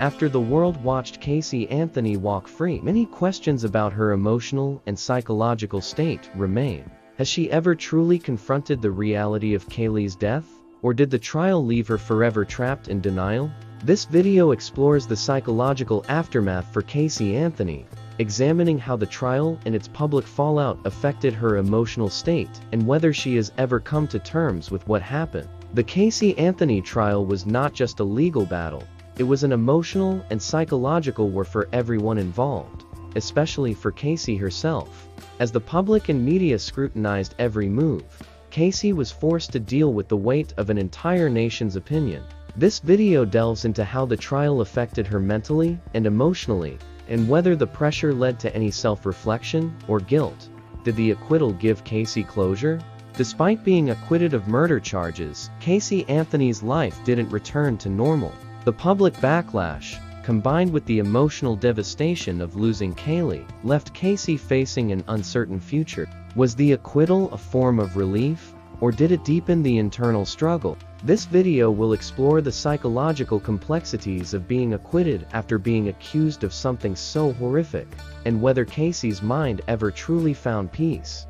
After the world watched Casey Anthony walk free, many questions about her emotional and psychological state remain. Has she ever truly confronted the reality of Kaylee's death? Or did the trial leave her forever trapped in denial? This video explores the psychological aftermath for Casey Anthony, examining how the trial and its public fallout affected her emotional state and whether she has ever come to terms with what happened. The Casey Anthony trial was not just a legal battle, it was an emotional and psychological war for everyone involved, especially for Casey herself. As the public and media scrutinized every move, Casey was forced to deal with the weight of an entire nation's opinion. This video delves into how the trial affected her mentally and emotionally, and whether the pressure led to any self-reflection or guilt. Did the acquittal give Casey closure? Despite being acquitted of murder charges, Casey Anthony's life didn't return to normal. The public backlash, combined with the emotional devastation of losing Kaylee, left Casey facing an uncertain future. Was the acquittal a form of relief, or did it deepen the internal struggle? This video will explore the psychological complexities of being acquitted after being accused of something so horrific, and whether Casey's mind ever truly found peace.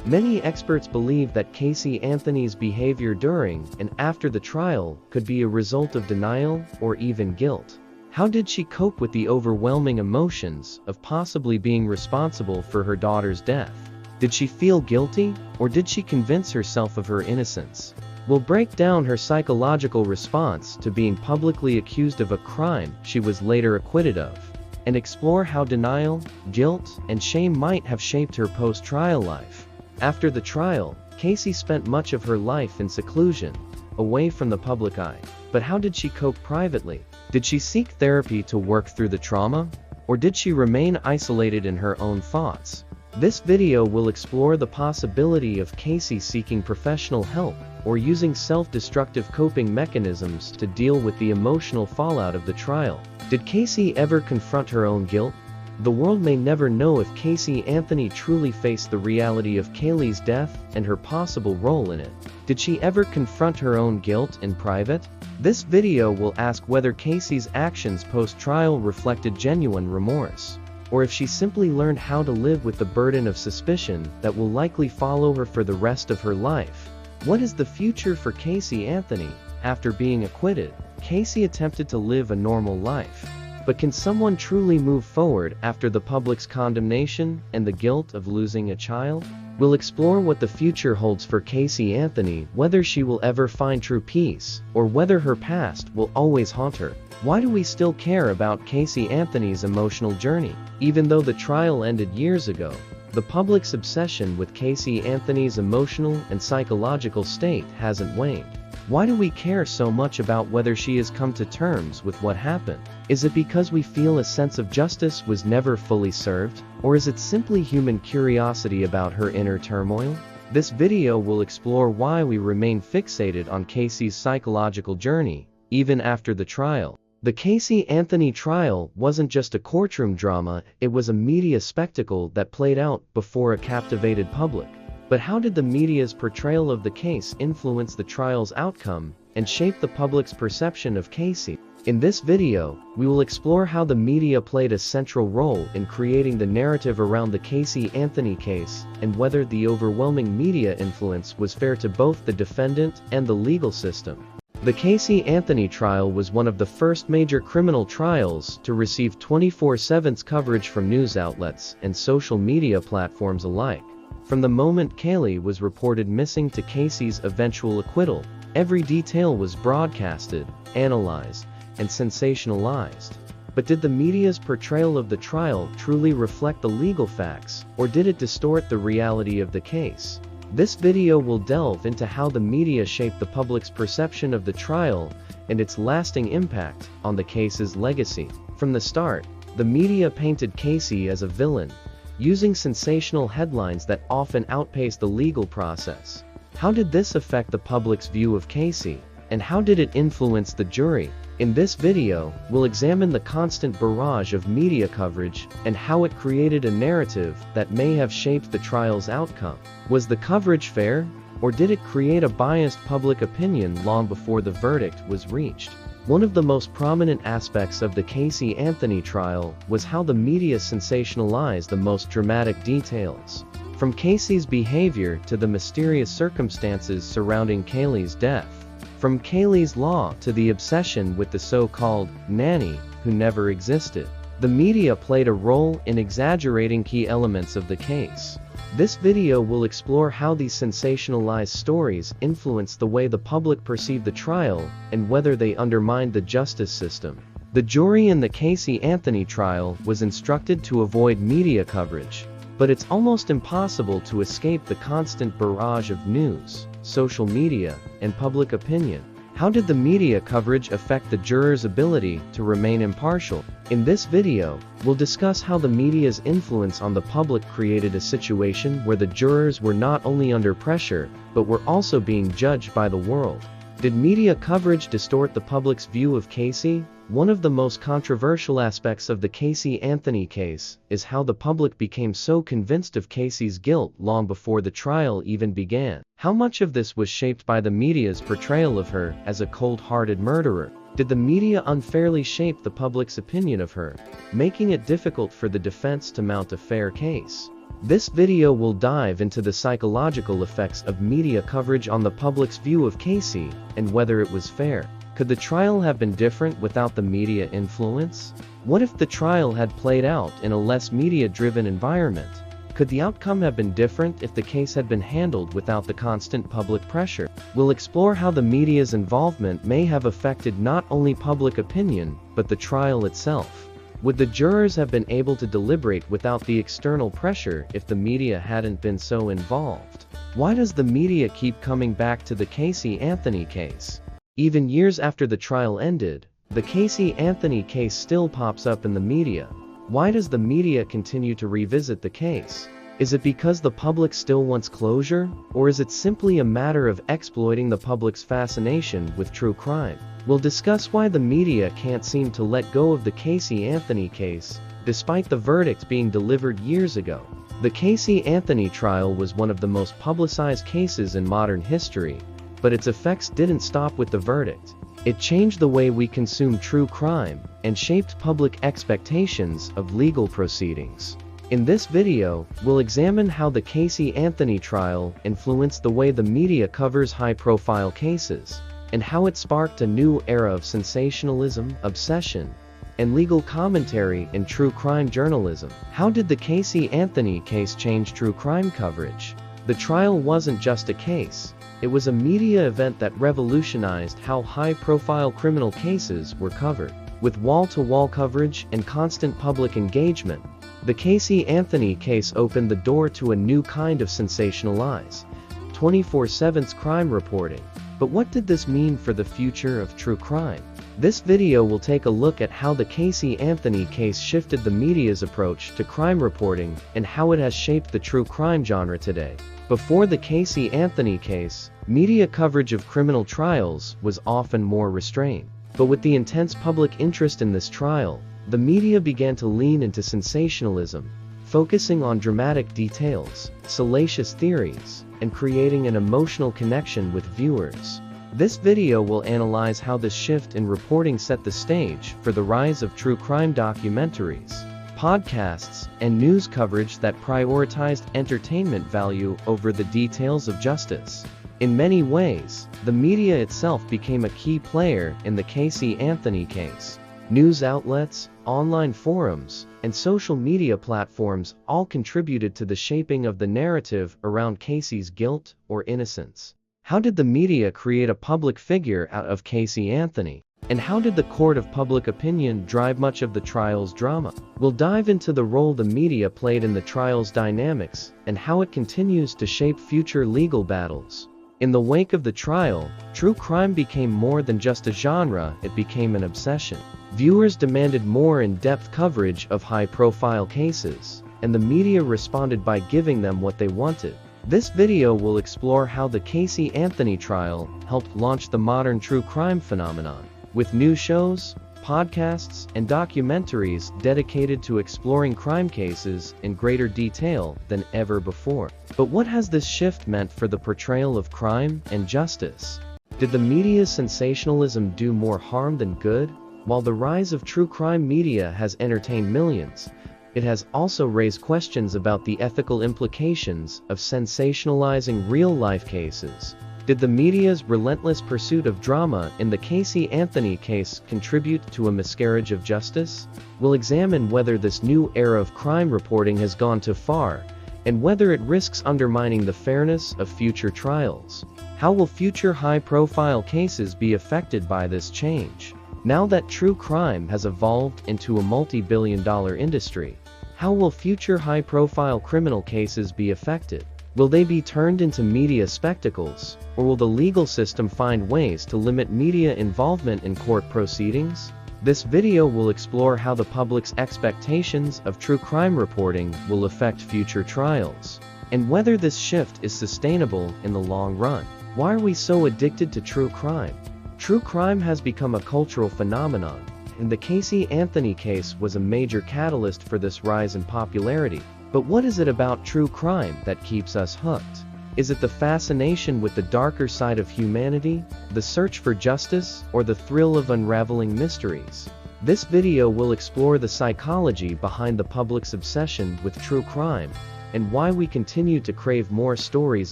Many experts believe that Casey Anthony's behavior during and after the trial could be a result of denial or even guilt. How did she cope with the overwhelming emotions of possibly being responsible for her daughter's death? Did she feel guilty, or did she convince herself of her innocence? We'll break down her psychological response to being publicly accused of a crime she was later acquitted of, and explore how denial, guilt, and shame might have shaped her post-trial life. After the trial, Casey spent much of her life in seclusion, away from the public eye. But how did she cope privately? Did she seek therapy to work through the trauma? Or did she remain isolated in her own thoughts? This video will explore the possibility of Casey seeking professional help, or using self-destructive coping mechanisms to deal with the emotional fallout of the trial. Did Casey ever confront her own guilt? The world may never know if Casey Anthony truly faced the reality of Kaylee's death and her possible role in it. Did she ever confront her own guilt in private? This video will ask whether Casey's actions post-trial reflected genuine remorse, or if she simply learned how to live with the burden of suspicion that will likely follow her for the rest of her life. What is the future for Casey Anthony? After being acquitted, Casey attempted to live a normal life. But can someone truly move forward after the public's condemnation and the guilt of losing a child? We'll explore what the future holds for Casey Anthony, whether she will ever find true peace, or whether her past will always haunt her. Why do we still care about Casey Anthony's emotional journey? Even though the trial ended years ago, the public's obsession with Casey Anthony's emotional and psychological state hasn't waned. Why do we care so much about whether she has come to terms with what happened? Is it because we feel a sense of justice was never fully served? Or is it simply human curiosity about her inner turmoil? This video will explore why we remain fixated on Casey's psychological journey, even after the trial. The Casey Anthony trial wasn't just a courtroom drama, it was a media spectacle that played out before a captivated public. But how did the media's portrayal of the case influence the trial's outcome and shape the public's perception of Casey? In this video, we will explore how the media played a central role in creating the narrative around the Casey Anthony case, and whether the overwhelming media influence was fair to both the defendant and the legal system. The Casey Anthony trial was one of the first major criminal trials to receive 24/7 coverage from news outlets and social media platforms alike. From the moment Kaylee was reported missing to Casey's eventual acquittal, every detail was broadcasted, analyzed, and sensationalized. But did the media's portrayal of the trial truly reflect the legal facts, or did it distort the reality of the case? This video will delve into how the media shaped the public's perception of the trial and its lasting impact on the case's legacy. From the start, the media painted Casey as a villain, using sensational headlines that often outpaced the legal process. How did this affect the public's view of Casey, and how did it influence the jury? In this video, we'll examine the constant barrage of media coverage and how it created a narrative that may have shaped the trial's outcome. Was the coverage fair, or did it create a biased public opinion long before the verdict was reached? One of the most prominent aspects of the Casey Anthony trial was how the media sensationalized the most dramatic details. From Casey's behavior to the mysterious circumstances surrounding Kaylee's death. From Kaylee's law to the obsession with the so-called nanny who never existed. The media played a role in exaggerating key elements of the case. This video will explore how these sensationalized stories influenced the way the public perceived the trial and whether they undermined the justice system. The jury in the Casey Anthony trial was instructed to avoid media coverage, but it's almost impossible to escape the constant barrage of news, social media, and public opinion. How did the media coverage affect the jurors' ability to remain impartial? In this video, we'll discuss how the media's influence on the public created a situation where the jurors were not only under pressure, but were also being judged by the world. Did media coverage distort the public's view of Casey? One of the most controversial aspects of the Casey Anthony case is how the public became so convinced of Casey's guilt long before the trial even began. How much of this was shaped by the media's portrayal of her as a cold-hearted murderer? Did the media unfairly shape the public's opinion of her, making it difficult for the defense to mount a fair case? This video will dive into the psychological effects of media coverage on the public's view of Casey and whether it was fair. Could the trial have been different without the media influence? What if the trial had played out in a less media-driven environment? Could the outcome have been different if the case had been handled without the constant public pressure? We'll explore how the media's involvement may have affected not only public opinion, but the trial itself. Would the jurors have been able to deliberate without the external pressure if the media hadn't been so involved? Why does the media keep coming back to the Casey Anthony case? Even years after the trial ended, the Casey Anthony case still pops up in the media. Why does the media continue to revisit the case? Is it because the public still wants closure, or is it simply a matter of exploiting the public's fascination with true crime? We'll discuss why the media can't seem to let go of the Casey Anthony case, despite the verdict being delivered years ago. The Casey Anthony trial was one of the most publicized cases in modern history, but its effects didn't stop with the verdict. It changed the way we consume true crime and shaped public expectations of legal proceedings. In this video, we'll examine how the Casey Anthony trial influenced the way the media covers high-profile cases, and how it sparked a new era of sensationalism, obsession, and legal commentary in true crime journalism. How did the Casey Anthony case change true crime coverage? The trial wasn't just a case. It was a media event that revolutionized how high-profile criminal cases were covered. With wall-to-wall coverage and constant public engagement, the Casey Anthony case opened the door to a new kind of sensationalized, 24/7 crime reporting. But what did this mean for the future of true crime? This video will take a look at how the Casey Anthony case shifted the media's approach to crime reporting and how it has shaped the true crime genre today. Before the Casey Anthony case, media coverage of criminal trials was often more restrained. But with the intense public interest in this trial, the media began to lean into sensationalism, focusing on dramatic details, salacious theories, and creating an emotional connection with viewers. This video will analyze how this shift in reporting set the stage for the rise of true crime documentaries, podcasts, and news coverage that prioritized entertainment value over the details of justice. In many ways, the media itself became a key player in the Casey Anthony case. News outlets, online forums, and social media platforms all contributed to the shaping of the narrative around Casey's guilt or innocence. How did the media create a public figure out of Casey Anthony? And how did the court of public opinion drive much of the trial's drama? We'll dive into the role the media played in the trial's dynamics and how it continues to shape future legal battles. In the wake of the trial, true crime became more than just a genre, it became an obsession. Viewers demanded more in-depth coverage of high-profile cases, and the media responded by giving them what they wanted. This video will explore how the Casey Anthony trial helped launch the modern true crime phenomenon, with new shows, podcasts, and documentaries dedicated to exploring crime cases in greater detail than ever before. But what has this shift meant for the portrayal of crime and justice? Did the media's sensationalism do more harm than good? While the rise of true crime media has entertained millions, it has also raised questions about the ethical implications of sensationalizing real-life cases. Did the media's relentless pursuit of drama in the Casey Anthony case contribute to a miscarriage of justice? We'll examine whether this new era of crime reporting has gone too far, and whether it risks undermining the fairness of future trials. How will future high-profile cases be affected by this change? Now that true crime has evolved into a multi-billion-dollar industry, how will future high-profile criminal cases be affected? Will they be turned into media spectacles, or will the legal system find ways to limit media involvement in court proceedings? This video will explore how the public's expectations of true crime reporting will affect future trials, and whether this shift is sustainable in the long run. Why are we so addicted to true crime? True crime has become a cultural phenomenon, and the Casey Anthony case was a major catalyst for this rise in popularity. But what is it about true crime that keeps us hooked? Is it the fascination with the darker side of humanity, the search for justice, or the thrill of unraveling mysteries? This video will explore the psychology behind the public's obsession with true crime, and why we continue to crave more stories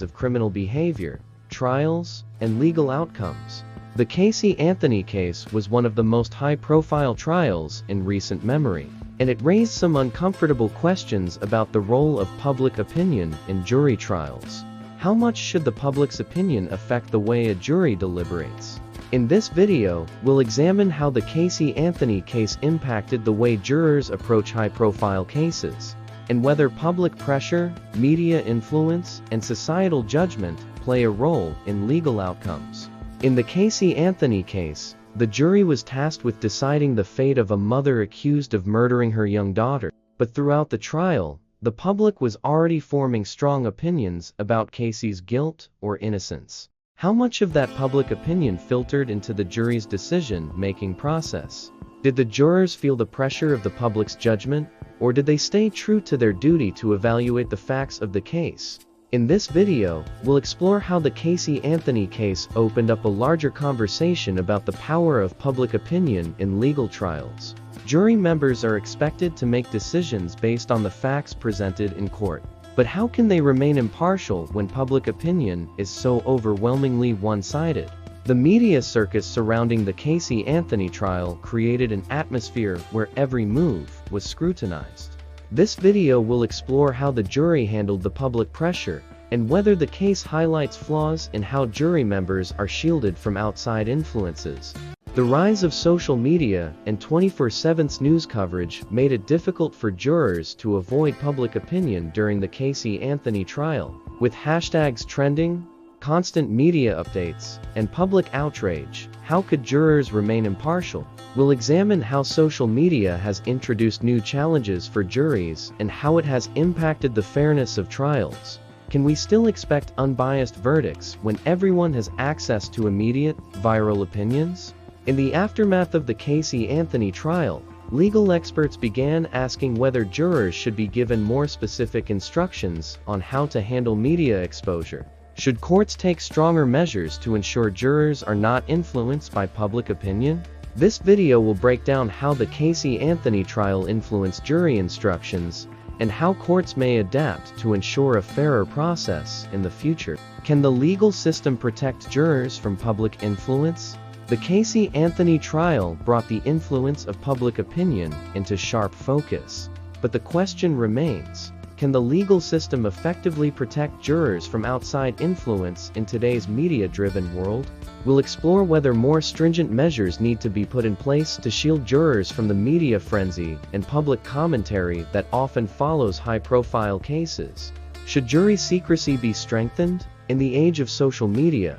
of criminal behavior, trials, and legal outcomes. The Casey Anthony case was one of the most high-profile trials in recent memory, and it raised some uncomfortable questions about the role of public opinion in jury trials. How much should the public's opinion affect the way a jury deliberates? In this video, we'll examine how the Casey Anthony case impacted the way jurors approach high-profile cases, and whether public pressure, media influence, and societal judgment play a role in legal outcomes. In the Casey Anthony case, the jury was tasked with deciding the fate of a mother accused of murdering her young daughter. But throughout the trial, the public was already forming strong opinions about Casey's guilt or innocence. How much of that public opinion filtered into the jury's decision-making process? Did the jurors feel the pressure of the public's judgment, or did they stay true to their duty to evaluate the facts of the case? In this video, we'll explore how the Casey Anthony case opened up a larger conversation about the power of public opinion in legal trials. Jury members are expected to make decisions based on the facts presented in court. But how can they remain impartial when public opinion is so overwhelmingly one-sided? The media circus surrounding the Casey Anthony trial created an atmosphere where every move was scrutinized. This video will explore how the jury handled the public pressure, and whether the case highlights flaws in how jury members are shielded from outside influences. The rise of social media and 24/7 news coverage made it difficult for jurors to avoid public opinion during the Casey Anthony trial. With hashtags trending, constant media updates, and public outrage, how could jurors remain impartial? We'll examine how social media has introduced new challenges for juries and how it has impacted the fairness of trials. Can we still expect unbiased verdicts when everyone has access to immediate, viral opinions? In the aftermath of the Casey Anthony trial, legal experts began asking whether jurors should be given more specific instructions on how to handle media exposure. Should courts take stronger measures to ensure jurors are not influenced by public opinion? This video will break down how the Casey Anthony trial influenced jury instructions, and how courts may adapt to ensure a fairer process in the future. Can the legal system protect jurors from public influence? The Casey Anthony trial brought the influence of public opinion into sharp focus. But the question remains, can the legal system effectively protect jurors from outside influence in today's media-driven world? We'll explore whether more stringent measures need to be put in place to shield jurors from the media frenzy and public commentary that often follows high-profile cases. Should jury secrecy be strengthened? In the age of social media,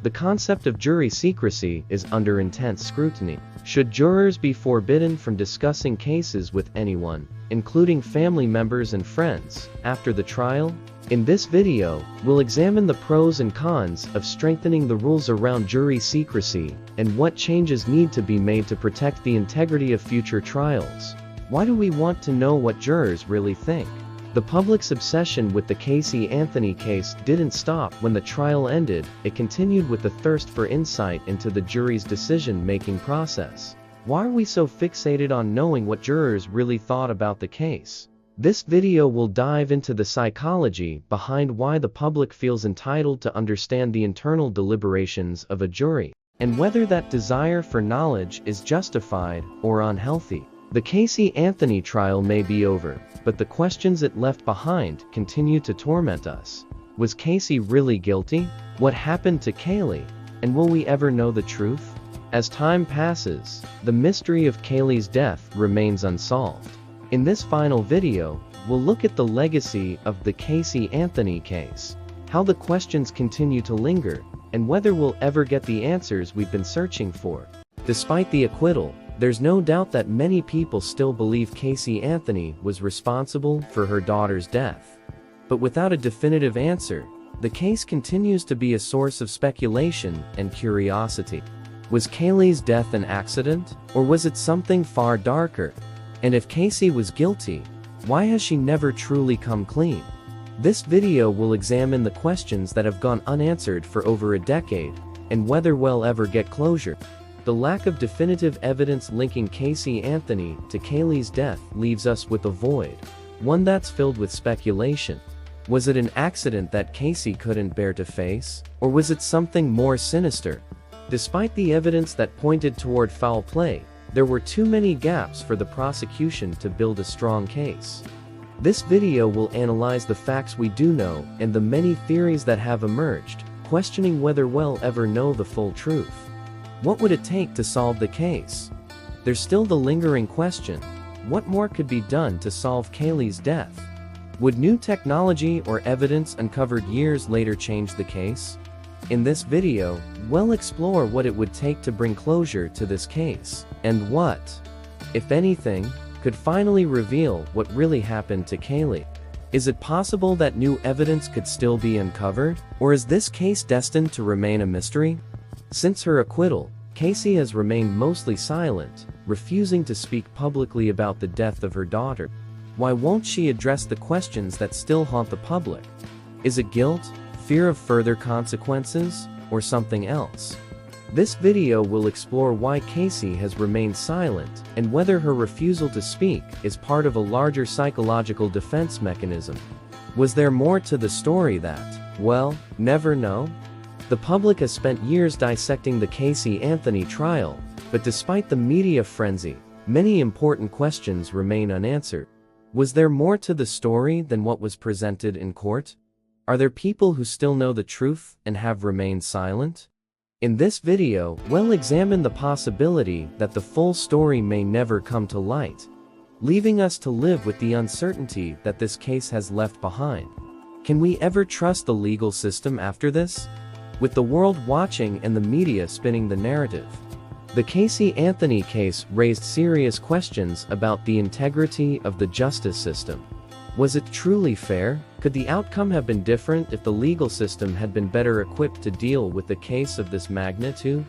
the concept of jury secrecy is under intense scrutiny. Should jurors be forbidden from discussing cases with anyone, including family members and friends, after the trial? In this video, we'll examine the pros and cons of strengthening the rules around jury secrecy, and what changes need to be made to protect the integrity of future trials. Why do we want to know what jurors really think? The public's obsession with the Casey Anthony case didn't stop when the trial ended, it continued with a thirst for insight into the jury's decision-making process. Why are we so fixated on knowing what jurors really thought about the case? This video will dive into the psychology behind why the public feels entitled to understand the internal deliberations of a jury, and whether that desire for knowledge is justified or unhealthy. The Casey Anthony trial may be over, but the questions it left behind continue to torment us. Was Casey really guilty? What happened to Kaylee? And will we ever know the truth? As time passes, the mystery of Kaylee's death remains unsolved. In this final video, we'll look at the legacy of the Casey Anthony case, how the questions continue to linger, and whether we'll ever get the answers we've been searching for. Despite the acquittal, there's no doubt that many people still believe Casey Anthony was responsible for her daughter's death. But without a definitive answer, the case continues to be a source of speculation and curiosity. Was Kaylee's death an accident, or was it something far darker? And if Casey was guilty, why has she never truly come clean? This video will examine the questions that have gone unanswered for over a decade, and whether we'll ever get closure. The lack of definitive evidence linking Casey Anthony to Kaylee's death leaves us with a void, one that's filled with speculation. Was it an accident that Casey couldn't bear to face, or was it something more sinister? Despite the evidence that pointed toward foul play, there were too many gaps for the prosecution to build a strong case. This video will analyze the facts we do know and the many theories that have emerged, questioning whether we'll ever know the full truth. What would it take to solve the case? There's still the lingering question: what more could be done to solve Kaylee's death? Would new technology or evidence uncovered years later change the case? In this video, we'll explore what it would take to bring closure to this case, and what, if anything, could finally reveal what really happened to Kaylee. Is it possible that new evidence could still be uncovered, or is this case destined to remain a mystery? Since her acquittal, Casey has remained mostly silent, refusing to speak publicly about the death of her daughter. Why won't she address the questions that still haunt the public? Is it guilt, fear of further consequences, or something else? This video will explore why Casey has remained silent, and whether her refusal to speak is part of a larger psychological defense mechanism. Was there more to the story that, well, never know? The public has spent years dissecting the Casey Anthony trial, but despite the media frenzy, many important questions remain unanswered. Was there more to the story than what was presented in court? Are there people who still know the truth and have remained silent? In this video, we'll examine the possibility that the full story may never come to light, leaving us to live with the uncertainty that this case has left behind. Can we ever trust the legal system after this? With the world watching and the media spinning the narrative, the Casey Anthony case raised serious questions about the integrity of the justice system. Was it truly fair? Could the outcome have been different if the legal system had been better equipped to deal with a case of this magnitude?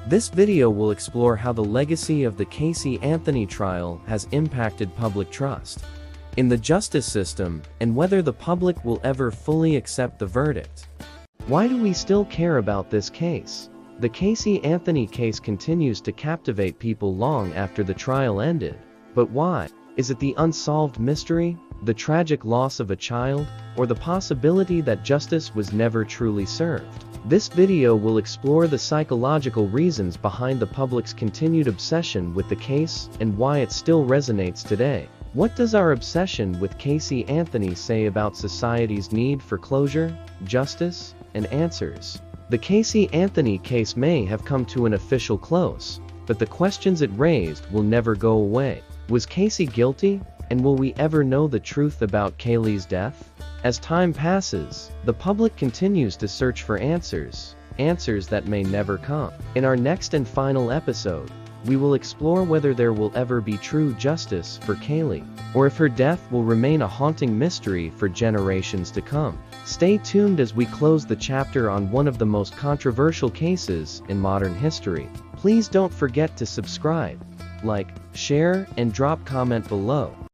This video will explore how the legacy of the Casey Anthony trial has impacted public trust in the justice system, and whether the public will ever fully accept the verdict. Why do we still care about this case? The Casey Anthony case continues to captivate people long after the trial ended. But why? Is it the unsolved mystery, the tragic loss of a child, or the possibility that justice was never truly served? This video will explore the psychological reasons behind the public's continued obsession with the case and why it still resonates today. What does our obsession with Casey Anthony say about society's need for closure, justice, and answers? The Casey Anthony case may have come to an official close, but the questions it raised will never go away. Was Casey guilty? And will we ever know the truth about Kaylee's death? As time passes, the public continues to search for answers that may never come. In our next and final episode, we will explore whether there will ever be true justice for Kaylee, or if her death will remain a haunting mystery for generations to come. Stay tuned as we close the chapter on one of the most controversial cases in modern history. Please don't forget to subscribe, like, share, and drop comment below.